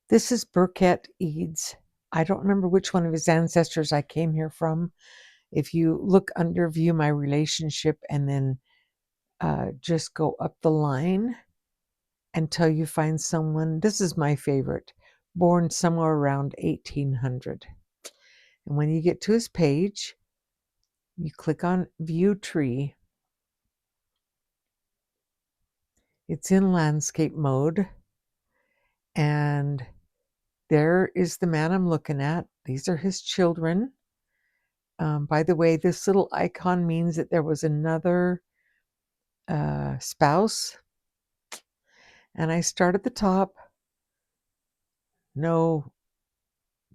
This is Burkett Eads. I don't remember which one of his ancestors I came here from. If you look under View My Relationship and then just go up the line until you find someone, this is my favorite, born somewhere around 1800. And when you get to his page, you click on View Tree. It's in landscape mode. And there is the man I'm looking at. These are his children. By the way, this little icon means that there was another spouse. And I start at the top. No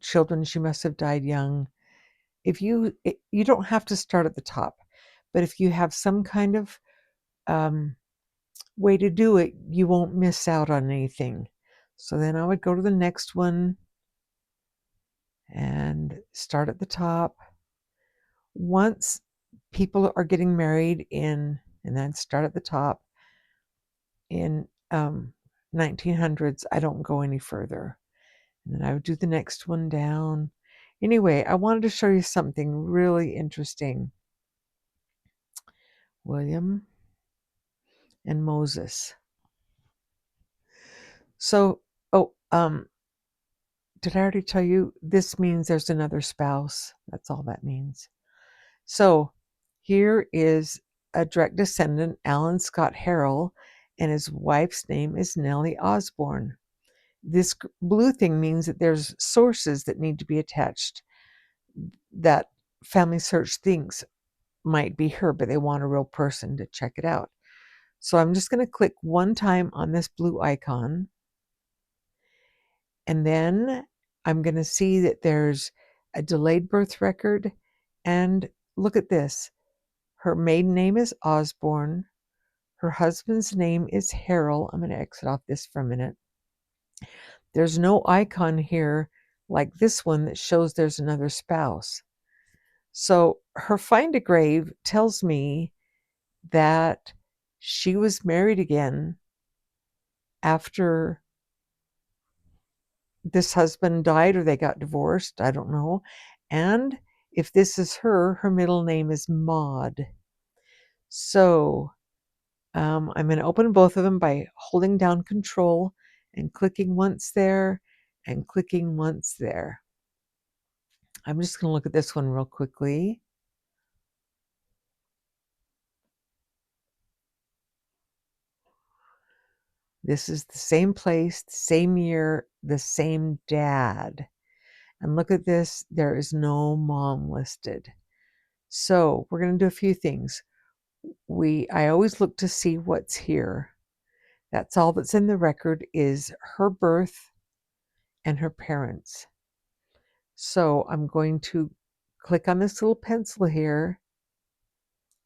children, she must have died young. You don't have to start at the top, but if you have some kind of way to do it, you won't miss out on anything. So then I would go to the next one and start at the top. Once people are getting married and then start at the top in 1900s, I don't go any further. And then I would do the next one down. Anyway, I wanted to show you something really interesting. William and Moses. So, did I already tell you this means there's another spouse? That's all that means. So, here is a direct descendant, Alan Scott Harrell, and his wife's name is Nellie Osborne. This blue thing means that there's sources that need to be attached that Family Search thinks might be her, but they want a real person to check it out. So I'm just going to click one time on this blue icon. And then I'm going to see that there's a delayed birth record. And look at this. Her maiden name is Osborne. Her husband's name is Harrell. I'm going to exit off this for a minute. There's no icon here like this one that shows there's another spouse. So her Find a Grave tells me that she was married again after this husband died or they got divorced. I don't know. And if this is her middle name is Maud. So I'm going to open both of them by holding down Control and clicking once there and clicking once there. I'm just going to look at this one real quickly. This is the same place, the same year, the same dad. And look at this, there is no mom listed. So we're going to do a few things. I always look to see what's here. That's all that's in the record is her birth and her parents. So I'm going to click on this little pencil here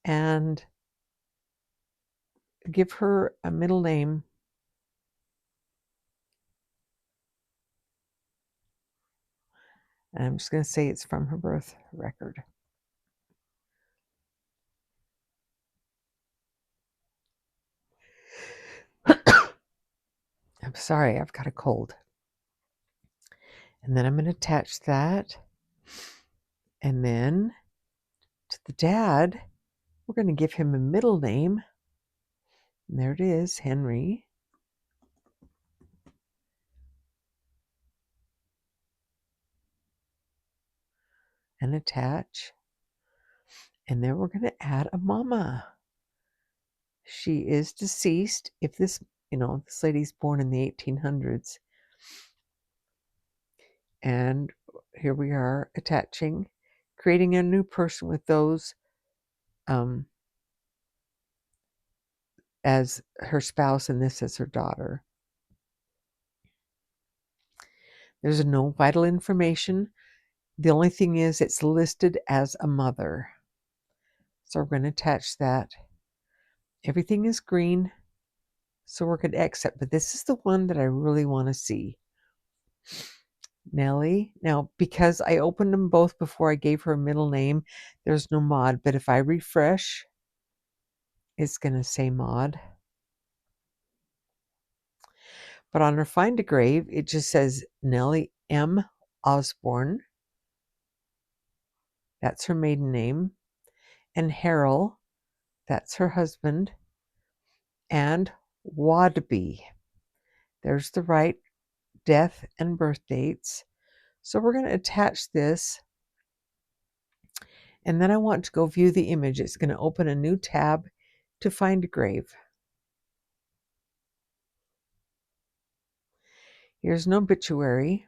and give her a middle name. And I'm just going to say it's from her birth record. I'm sorry, I've got a cold. And then I'm going to attach that. And then to the dad, we're going to give him a middle name. And there it is, Henry. And attach. And then we're going to add a mama. She is deceased. If this lady's born in the 1800s. And here we are attaching, creating a new person with those as her spouse and this as her daughter. There's no vital information. The only thing is it's listed as a mother. So we're going to attach that. Everything is green. So we're going to accept, but this is the one that I really want to see. Nellie. Now, because I opened them both before I gave her a middle name, there's no Maud, but if I refresh, it's going to say Maud. But on her Find a Grave, it just says Nellie M. Osborne. That's her maiden name. And Harrell, that's her husband. And Wadby. There's the right death and birth dates. So we're going to attach this. And then I want to go view the image. It's going to open a new tab to Find a Grave. Here's an obituary.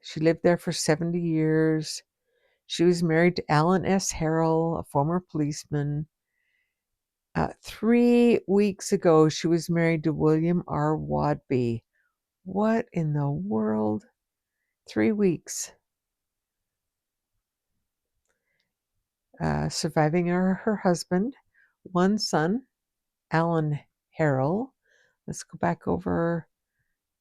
She lived there for 70 years. She was married to Alan S. Harrell, a former policeman. 3 weeks ago, she was married to William R. Wadby. What in the world? 3 weeks. Surviving her husband, one son, Alan Harrell. Let's go back over.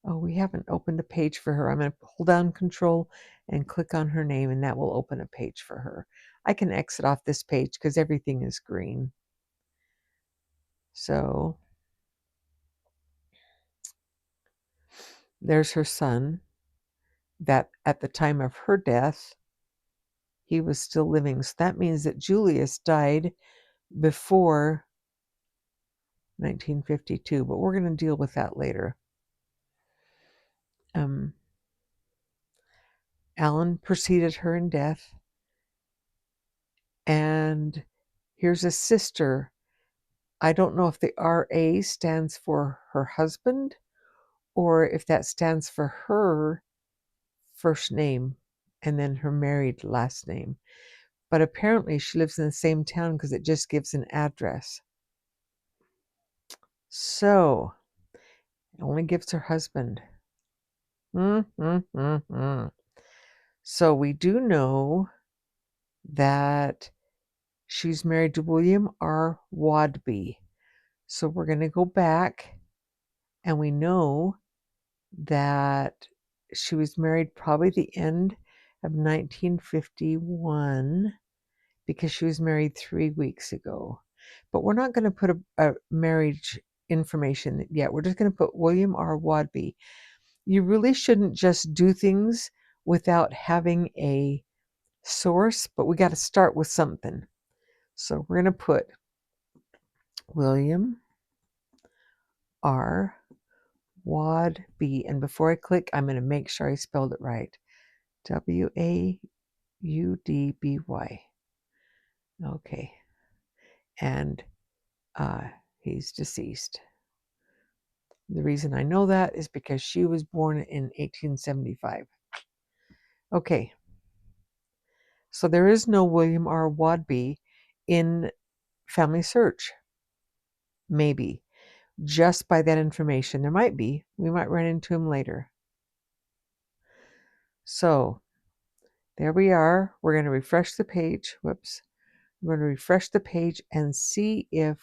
Oh, we haven't opened a page for her. I'm going to hold down Control and click on her name, and that will open a page for her. I can exit off this page because everything is green. So there's her son, that at the time of her death, he was still living. So that means that Julius died before 1952, but we're going to deal with that later. Alan preceded her in death. And here's a sister. I don't know if the RA stands for her husband or if that stands for her first name and then her married last name. But apparently she lives in the same town because it just gives an address. So it only gives her husband. So we do know that she's married to William R. Wadby. So we're going to go back, and we know that she was married probably the end of 1951 because she was married 3 weeks ago. But we're not going to put a marriage information yet. We're just going to put William R. Wadby. You really shouldn't just do things without having a source, but we got to start with something. So we're going to put William R. Wadby. And before I click, I'm going to make sure I spelled it right. Waudby. Okay. And he's deceased. The reason I know that is because she was born in 1875. Okay. So there is no William R. Wadby in Family Search. Maybe. Just by that information. There might be. We might run into him later. So there we are. We're going to refresh the page. Whoops. We're going to refresh the page and see if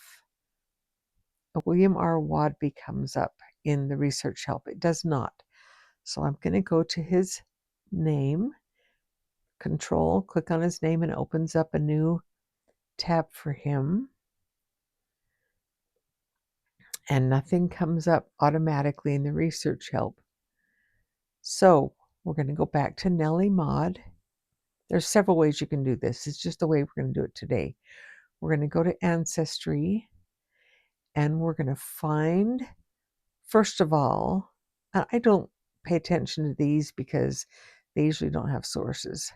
William R. Wadby comes up in the research help. It does not. So I'm going to go to his name, Control, click on his name, and it opens up a new tab for him. And nothing comes up automatically in the research help. So we're going to go back to Nellie Maud. There's several ways you can do this. It's just the way we're going to do it today. We're going to go to Ancestry, and we're going to find, first of all, I don't pay attention to these because they usually don't have sources.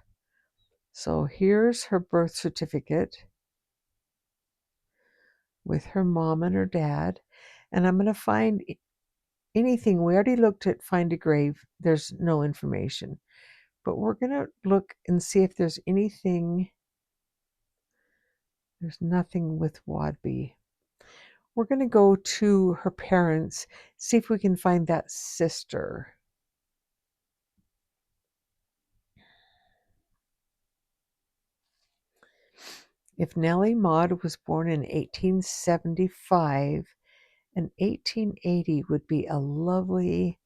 So here's her birth certificate with her mom and her dad. And I'm going to find anything. We already looked at Find a Grave. There's no information. But we're going to look and see if there's anything. There's nothing with Wadby. We're going to go to her parents, see if we can find that sister. If Nellie Maud was born in 1875, and 1880 would be a lovely,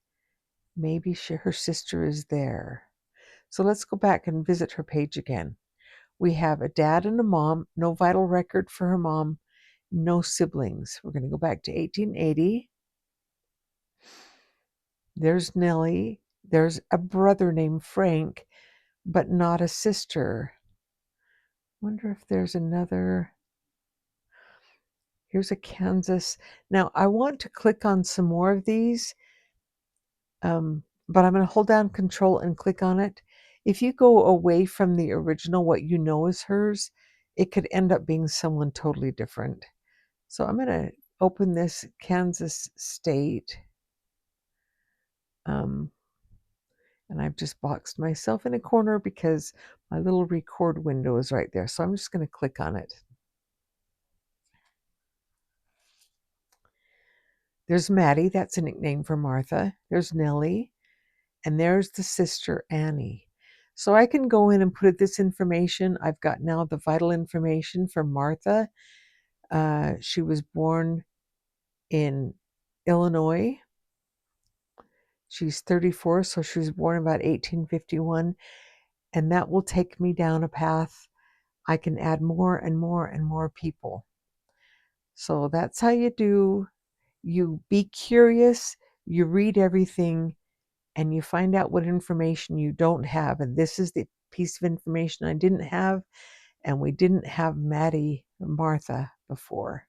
maybe her sister is there. So let's go back and visit her page again. We have a dad and a mom, no vital record for her mom, no siblings. We're going to go back to 1880. There's Nellie. There's a brother named Frank, but not a sister. Wonder if there's another. Here's a Kansas. Now, I want to click on some more of these, but I'm going to hold down Control and click on it. If you go away from the original, what you know is hers, it could end up being someone totally different. So I'm going to open this Kansas state. And I've just boxed myself in a corner because my little record window is right there. So I'm just going to click on it. There's Maddie, that's a nickname for Martha. There's Nellie, and there's the sister Annie. So I can go in and put this information. I've got now the vital information for Martha. She was born in Illinois. She's 34, so she was born about 1851, and that will take me down a path. I can add more and more and more people. So that's how you do. You be curious, you read everything, and you find out what information you don't have. And this is the piece of information I didn't have, and we didn't have Maddie or Martha before.